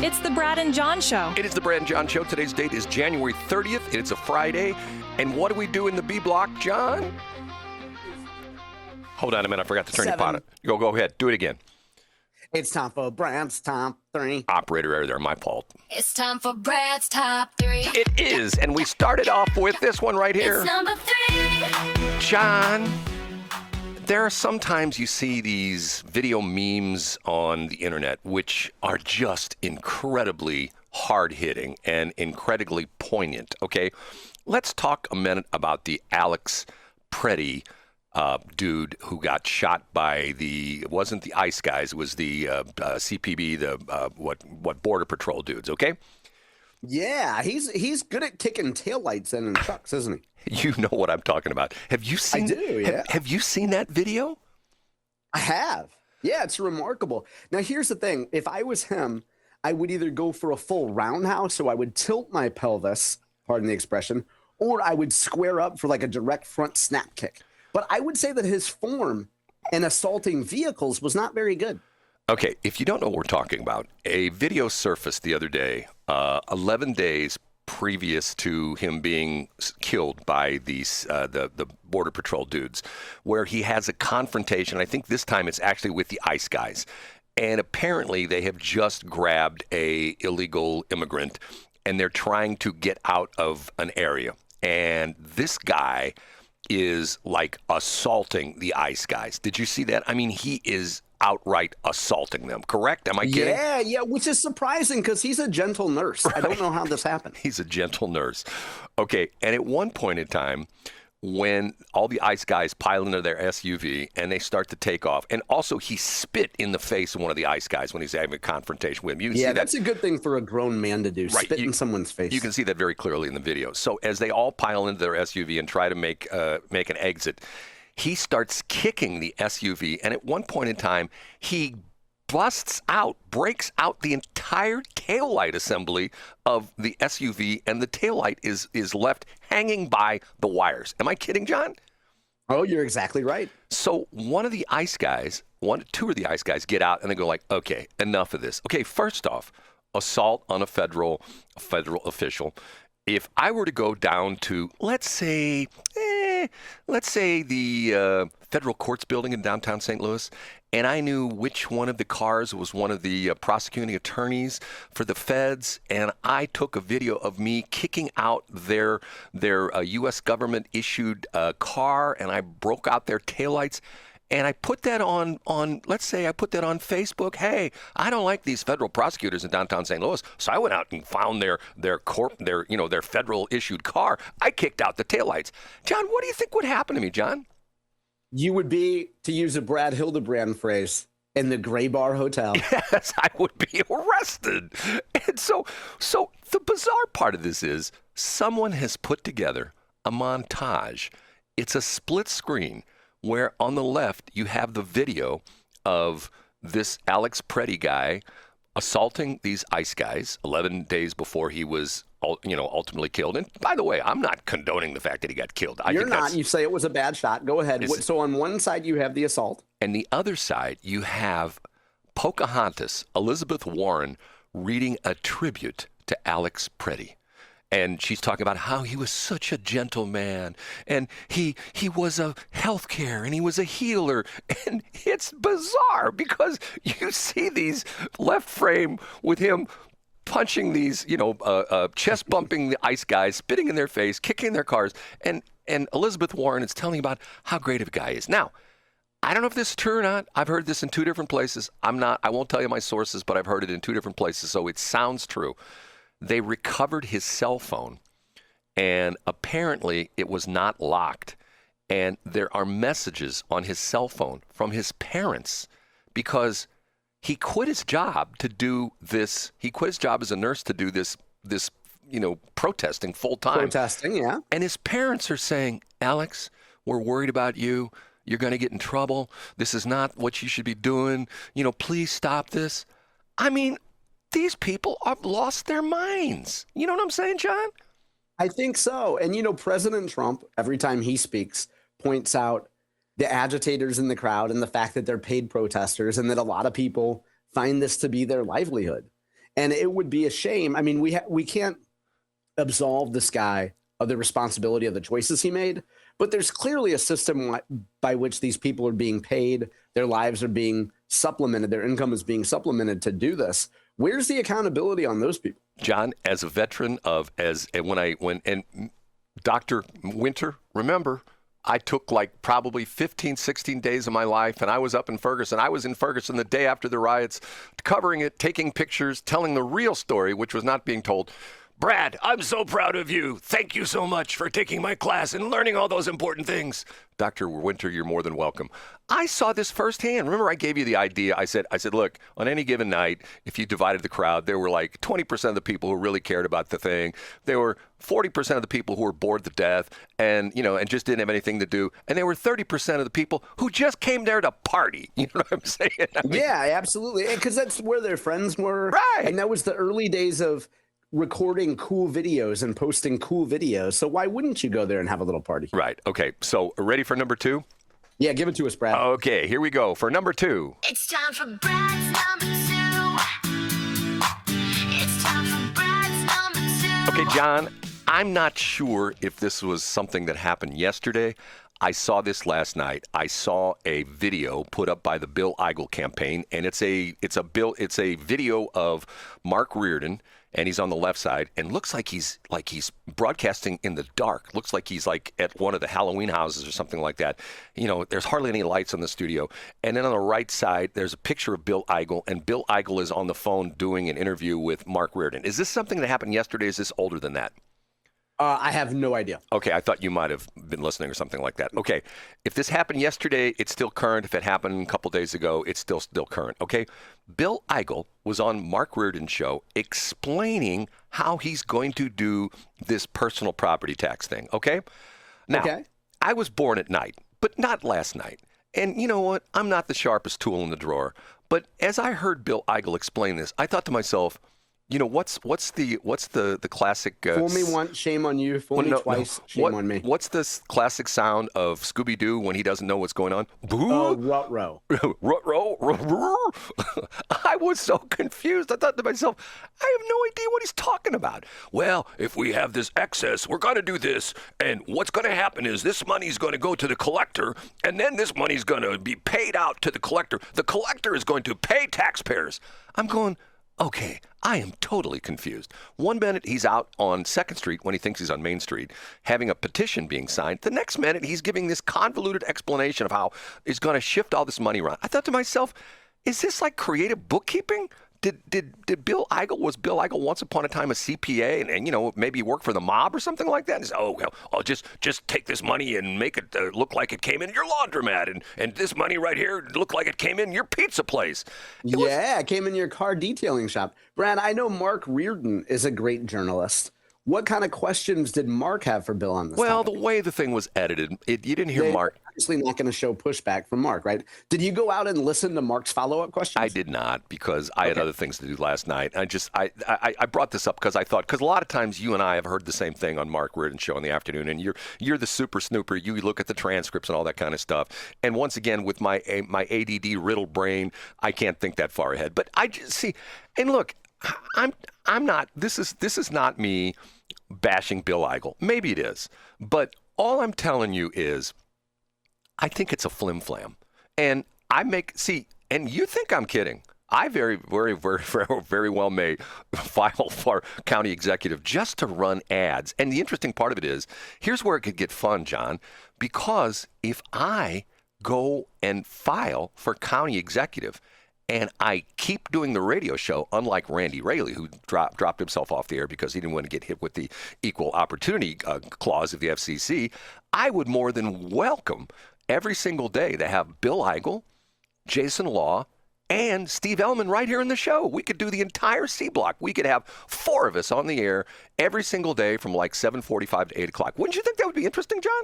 It's the Brad and John Show. It is the Brad and John Show. Today's date is January 30th. It's a Friday. And what do we do in the B block, John? Hold on a minute. I forgot to turn your pot. Go ahead. Do it again. It's time for Brad's Top 3. Operator error there. My fault. It's time for Brad's Top 3. It is. And we started off with this one right here. It's number 3. John, there are sometimes you see these video memes on the internet which are just incredibly hard-hitting and incredibly poignant, okay? Let's talk a minute about the Alex Preddy dude who got shot by it wasn't the ICE guys, it was the CPB, what Border Patrol dudes, okay? Yeah, he's good at kicking taillights in trucks, isn't he? You know what I'm talking about. Have you seen? I do, yeah. Have you seen that video? I have. Yeah, it's remarkable. Now, here's the thing. If I was him, I would either go for a full roundhouse, so I would tilt my pelvis, pardon the expression, or I would square up for like a direct front snap kick. But I would say that his form in assaulting vehicles was not very good. Okay, if you don't know what we're talking about, a video surfaced the other day, 11 days previous to him being killed by the Border Patrol dudes, where he has a confrontation. I think this time it's actually with the ICE guys. And apparently they have just grabbed a illegal immigrant, and they're trying to get out of an area. And this guy is like assaulting the ICE guys. Did you see that? I mean, he is outright assaulting them, correct? Am I kidding? Yeah, which is surprising because he's a gentle nurse. Right. I don't know how this happened. He's a gentle nurse. Okay, and at one point in time, when all the ICE guys pile into their SUV and they start to take off, and also he spit in the face of one of the ICE guys when he's having a confrontation with him. You can see that's a good thing for a grown man to do, right, spit in someone's face. You can see that very clearly in the video. So as they all pile into their SUV and try to make an exit, he starts kicking the SUV, and at one point in time, he breaks out the entire taillight assembly of the SUV, and the taillight is left hanging by the wires. Am I kidding, John? Oh, you're exactly right. So two of the ICE guys get out, and they go like, okay, enough of this. Okay, first off, assault on a federal official. If I were to go down to, let's say the federal courts building in downtown St. Louis, and I knew which one of the cars was one of the prosecuting attorneys for the feds, and I took a video of me kicking out their U.S. government issued car, and I broke out their taillights. And I put that on let's say I put that on Facebook. Hey, I don't like these federal prosecutors in downtown St. Louis. So I went out and found their federal issued car. I kicked out the taillights. John, what do you think would happen to me, John? You would be, to use a Brad Hildebrand phrase, in the Gray Bar Hotel. Yes, I would be arrested. And so the bizarre part of this is someone has put together a montage. It's a split screen, where on the left you have the video of this Alex Preddy guy assaulting these ICE guys 11 days before he was ultimately killed. And by the way, I'm not condoning the fact that he got killed. You're not. You say it was a bad shot. Go ahead. So on one side you have the assault. And the other side you have Pocahontas, Elizabeth Warren, reading a tribute to Alex Preddy. And she's talking about how he was such a gentle man, and he was a healthcare, and he was a healer. And it's bizarre because you see these left frame with him punching these, chest bumping the ICE guys, spitting in their face, kicking their cars, and Elizabeth Warren is telling about how great of a guy he is. Now, I don't know if this is true or not. I've heard this in two different places. I won't tell you my sources, but I've heard it in two different places, so it sounds true. They recovered his cell phone, and apparently it was not locked. And there are messages on his cell phone from his parents because he quit his job to do this. He quit his job as a nurse to do this protesting full time. Protesting, yeah. And his parents are saying, Alex, we're worried about you. You're going to get in trouble. This is not what you should be doing. Please stop this. I mean, these people have lost their minds. You know what I'm saying, John? I think so. And, President Trump, every time he speaks, points out the agitators in the crowd and the fact that they're paid protesters and that a lot of people find this to be their livelihood. And it would be a shame. I mean, we can't absolve this guy of the responsibility of the choices he made, but there's clearly a system by which these people are being paid, their lives are being supplemented, their income is being supplemented to do this. Where's the accountability on those people? John, as a veteran when Dr. Winter, remember, I took like probably 15, 16 days of my life, and I was up in Ferguson. I was in Ferguson the day after the riots, covering it, taking pictures, telling the real story, which was not being told. Brad, I'm so proud of you. Thank you so much for taking my class and learning all those important things. Dr. Winter, you're more than welcome. I saw this firsthand. Remember, I gave you the idea. I said, look, on any given night, if you divided the crowd, there were like 20% of the people who really cared about the thing. There were 40% of the people who were bored to death and just didn't have anything to do. And there were 30% of the people who just came there to party. You know what I'm saying? Yeah, absolutely. Because that's where their friends were. Right. And that was the early days of recording cool videos and posting cool videos. So why wouldn't you go there and have a little party? Right. Okay. So ready for number 2? Yeah, give it to us, Brad. Okay, here we go for number 2. It's time for Brad's number 2. It's time for Brad's number 2. Okay, John, I'm not sure if this was something that happened yesterday. I saw this last night. I saw a video put up by the Bill Eigel campaign, and it's a video of Mark Reardon, and he's on the left side, and looks like he's broadcasting in the dark. Looks like he's like at one of the Halloween houses or something like that. There's hardly any lights in the studio. And then on the right side, there's a picture of Bill Eigel, and Bill Eigel is on the phone doing an interview with Mark Reardon. Is this something that happened yesterday? Is this older than that? I have no idea. Okay, I thought you might have been listening or something like that. Okay, if this happened yesterday, it's still current. If it happened a couple days ago, it's still current. Okay, Bill Eigel was on Mark Reardon's show explaining how he's going to do this personal property tax thing. Okay, now I was born at night, but not last night. And you know what? I'm not the sharpest tool in the drawer. But as I heard Bill Eigel explain this, I thought to myself, what's the classic? Fool me once, shame on you. Fool me twice, shame on me. What's this classic sound of Scooby-Doo when he doesn't know what's going on? Boo! Oh, ruh-roh. Ruh-roh. I was so confused. I thought to myself, I have no idea what he's talking about. Well, if we have this excess, we're going to do this, and what's going to happen is this money's going to go to the collector, and then this money's going to be paid out to the collector. The collector is going to pay taxpayers. I'm going, okay, I am totally confused. One minute he's out on 2nd Street when he thinks he's on Main Street having a petition being signed. The next minute he's giving this convoluted explanation of how he's going to shift all this money around. I thought to myself, is this like creative bookkeeping? Did Bill Eigel, was Bill Eigel once upon a time a CPA and maybe work for the mob or something like that? And say, oh, well, I'll just take this money and make it look like it came in your laundromat and this money right here look like it came in your pizza place. It came in your car detailing shop. Brad, I know Mark Reardon is a great journalist. What kind of questions did Mark have for Bill on this topic? The way the thing was edited, you didn't hear Mark. Obviously not going to show pushback from Mark, right? Did you go out and listen to Mark's follow-up questions? I did not, because I had other things to do last night. I brought this up because I thought, because a lot of times you and I have heard the same thing on Mark Reardon's show in the afternoon, and you're the super snooper. You look at the transcripts and all that kind of stuff. And once again, with my ADD riddled brain, I can't think that far ahead. But I just see, and look, I'm not. This is not me bashing Bill Eigel. Maybe it is, but all I'm telling you is, I think it's a flim-flam, and and you think I'm kidding. I very, very, very, very, very well may file for county executive just to run ads. And the interesting part of it is, here's where it could get fun, John, because if I go and file for county executive, and I keep doing the radio show, unlike Randy Raley, who dropped himself off the air because he didn't want to get hit with the equal opportunity clause of the FCC, I would more than welcome every single day to have Bill Eigel, Jason Law, and Steve Ellman right here in the show. We could do the entire C block. We could have 4 of us on the air every single day from like 7:45 to 8 o'clock. Wouldn't you think that would be interesting, John?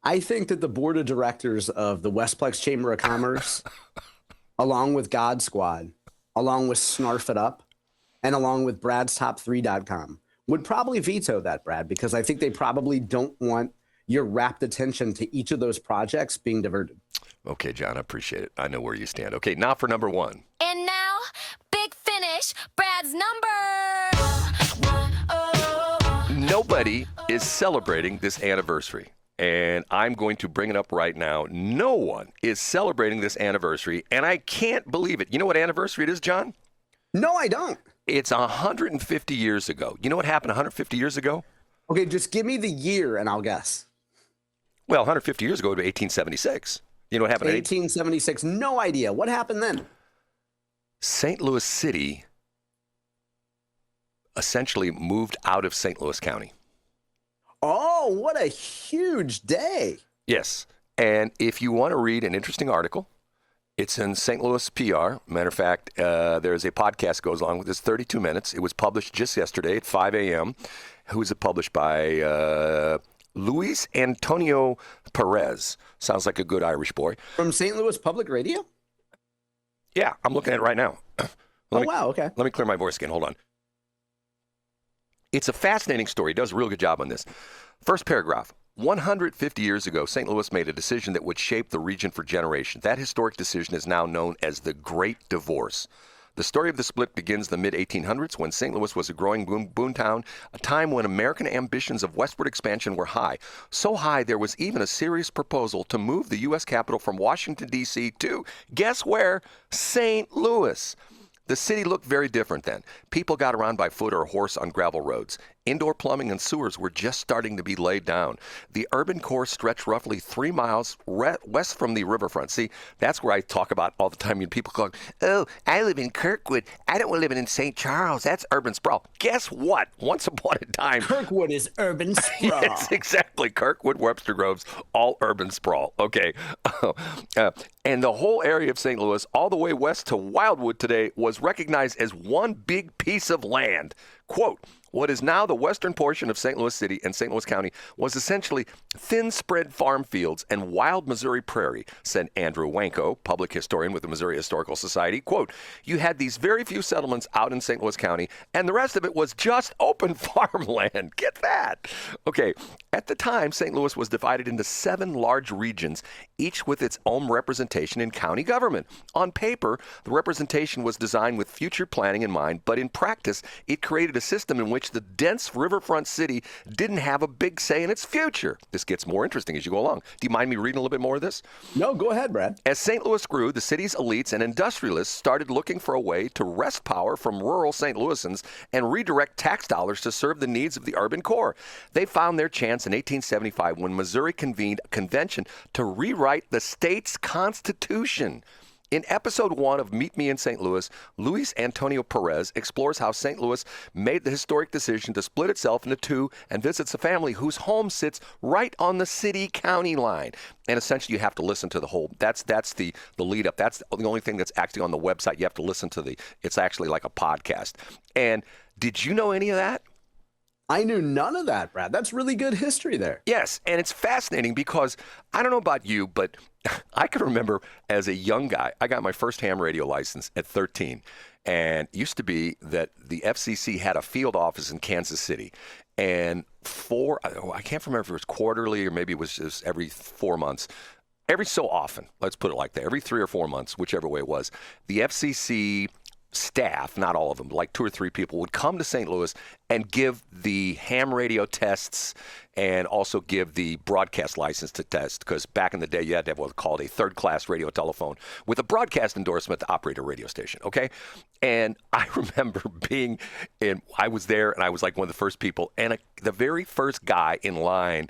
I think that the board of directors of the Westplex Chamber of Commerce along with God Squad, along with Snarf It Up, and along with Brad'sTop3.com, would probably veto that, Brad, because I think they probably don't want your rapt attention to each of those projects being diverted. Okay, John, I appreciate it. I know where you stand. Okay, now for number 1. And now, Big Finish. wish. Brad's number. Nobody is celebrating this anniversary, and I'm going to bring it up right now. No one is celebrating this anniversary, and I can't believe it. You know what anniversary it is, John? No, I don't. It's 150 years ago. You know what happened 150 years ago? Okay, just give me the year and I'll guess. Well, 150 years ago would be 1876. You know what happened? 1876. No idea. What happened then? St. Louis City essentially moved out of St. Louis County. Oh, what a huge day. Yes. And if you want to read an interesting article, it's in St. Louis PR. Matter of fact, there's a podcast goes along with this, 32 minutes. It was published just yesterday at 5 a.m. Who is it published by? Luis Antonio Perez. Sounds like a good Irish boy. From St. Louis Public Radio? Yeah, I'm looking at it right now. Wow, okay. Let me clear my voice again. Hold on. It's a fascinating story. He does a real good job on this. First paragraph. 150 years ago, St. Louis made a decision that would shape the region for generations. That historic decision is now known as the Great Divorce. The story of the split begins in the mid-1800s when St. Louis was a growing boom town, a time when American ambitions of westward expansion were high. So high there was even a serious proposal to move the U.S. capital from Washington, D.C. to, guess where? St. Louis. The city looked very different then. People got around by foot or horse on gravel roads. Indoor plumbing and sewers were just starting to be laid down. The urban core stretched roughly 3 miles west from the riverfront. See, that's where I talk about all the time. People go, oh, I live in Kirkwood. I don't want to live in St. Charles. That's urban sprawl. Guess what? Once upon a time. Kirkwood is urban sprawl. Yes, exactly. Kirkwood, Webster Groves, all urban sprawl. Okay. And the whole area of St. Louis, all the way west to Wildwood today, was recognized as one big piece of land. Quote, what is now the western portion of St. Louis City and St. Louis County was essentially thin spread farm fields and wild Missouri prairie, said Andrew Wanko, public historian with the Missouri Historical Society. Quote, you had these very few settlements out in St. Louis County, and the rest of it was just open farmland. Get that? Okay, at the time, St. Louis was divided into 7 large regions, each with its own representation in county government. On paper, the representation was designed with future planning in mind, but in practice, it created a system in which the dense riverfront city didn't have a big say in its future. This gets more interesting as you go along. Do you mind me reading a little bit more of this? No, go ahead, Brad. As St. Louis grew, the city's elites and industrialists started looking for a way to wrest power from rural St. Louisans and redirect tax dollars to serve the needs of the urban core. They found their chance in 1875 when Missouri convened a convention to rewrite the state's constitution. In episode 1 of Meet Me in St. Louis, Luis Antonio Perez explores how St. Louis made the historic decision to split itself into 2 and visits a family whose home sits right on the city-county line. And essentially, you have to listen to the whole, that's the lead up. That's the only thing that's actually on the website. You have to listen to it's actually like a podcast. And did you know any of that? I knew none of that, Brad. That's really good history there. Yes, and it's fascinating because I don't know about you, but I can remember as a young guy, I got my first ham radio license at 13. And it used to be that the FCC had a field office in Kansas City. And I can't remember if it was quarterly or maybe it was just every 4 months. Every so often, let's put it like that, every 3 or 4 months, whichever way it was, the FCC staff, not all of them, like 2 or 3 people, would come to St. Louis and give the ham radio tests and also give the broadcast license to test, because back in the day, you had to have what's called a third-class radio telephone with a broadcast endorsement to operate a radio station, okay? And I remember I was there, and I was like one of the first people, and the very first guy in line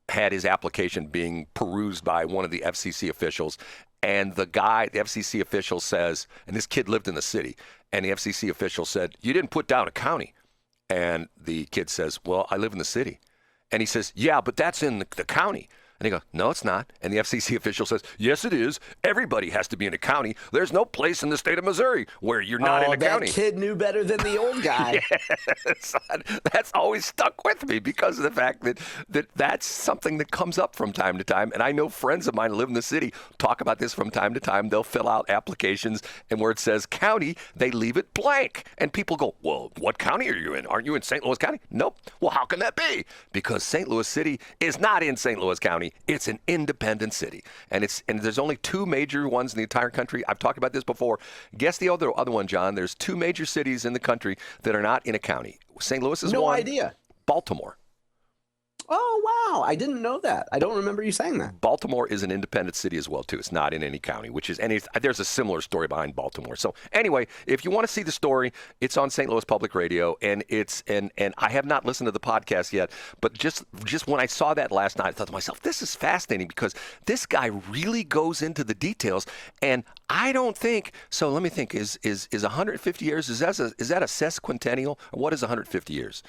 had his application being perused by one of the FCC officials. And the FCC official says, and this kid lived in the city, and the FCC official said, you didn't put down a county. And the kid says, well, I live in the city. And he says, yeah, but that's in the county. And he goes, no, it's not. And the FCC official says, yes, it is. Everybody has to be in a county. There's no place in the state of Missouri where you're not in a county. That kid knew better than the old guy. Yes. That's always stuck with me because of the fact that's something that comes up from time to time. And I know friends of mine who live in the city talk about this from time to time. They'll fill out applications, and where it says county, they leave it blank. And people go, well, what county are you in? Aren't you in St. Louis County? Nope. Well, how can that be? Because St. Louis City is not in St. Louis County. county. It's an independent city. And there's only 2 major ones in the entire country. I've talked about this before. Guess the other one, John. There's 2 major cities in the country that are not in a county. St. Louis is one. No idea. Baltimore. Oh, wow. I didn't know that. I don't remember you saying that. Baltimore is an independent city as well, too. It's not in any county, there's a similar story behind Baltimore. So anyway, if you want to see the story, it's on St. Louis Public Radio, and I have not listened to the podcast yet, but just when I saw that last night, I thought to myself, this is fascinating because this guy really goes into the details, and I don't think, so let me think, is 150 years, is that a sesquicentennial? Or what is 150 years?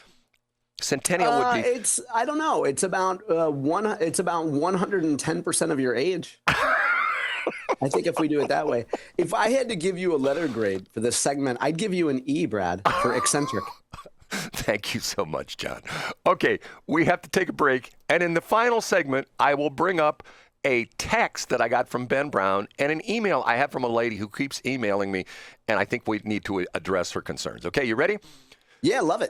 Centennial would be. I don't know. It's about 110% of your age. I think if we do it that way. If I had to give you a letter grade for this segment, I'd give you an E, Brad, for eccentric. Thank you so much, John. Okay, we have to take a break. And in the final segment, I will bring up a text that I got from Ben Brown and an email I have from a lady who keeps emailing me, and I think we need to address her concerns. Okay, you ready? Yeah, love it.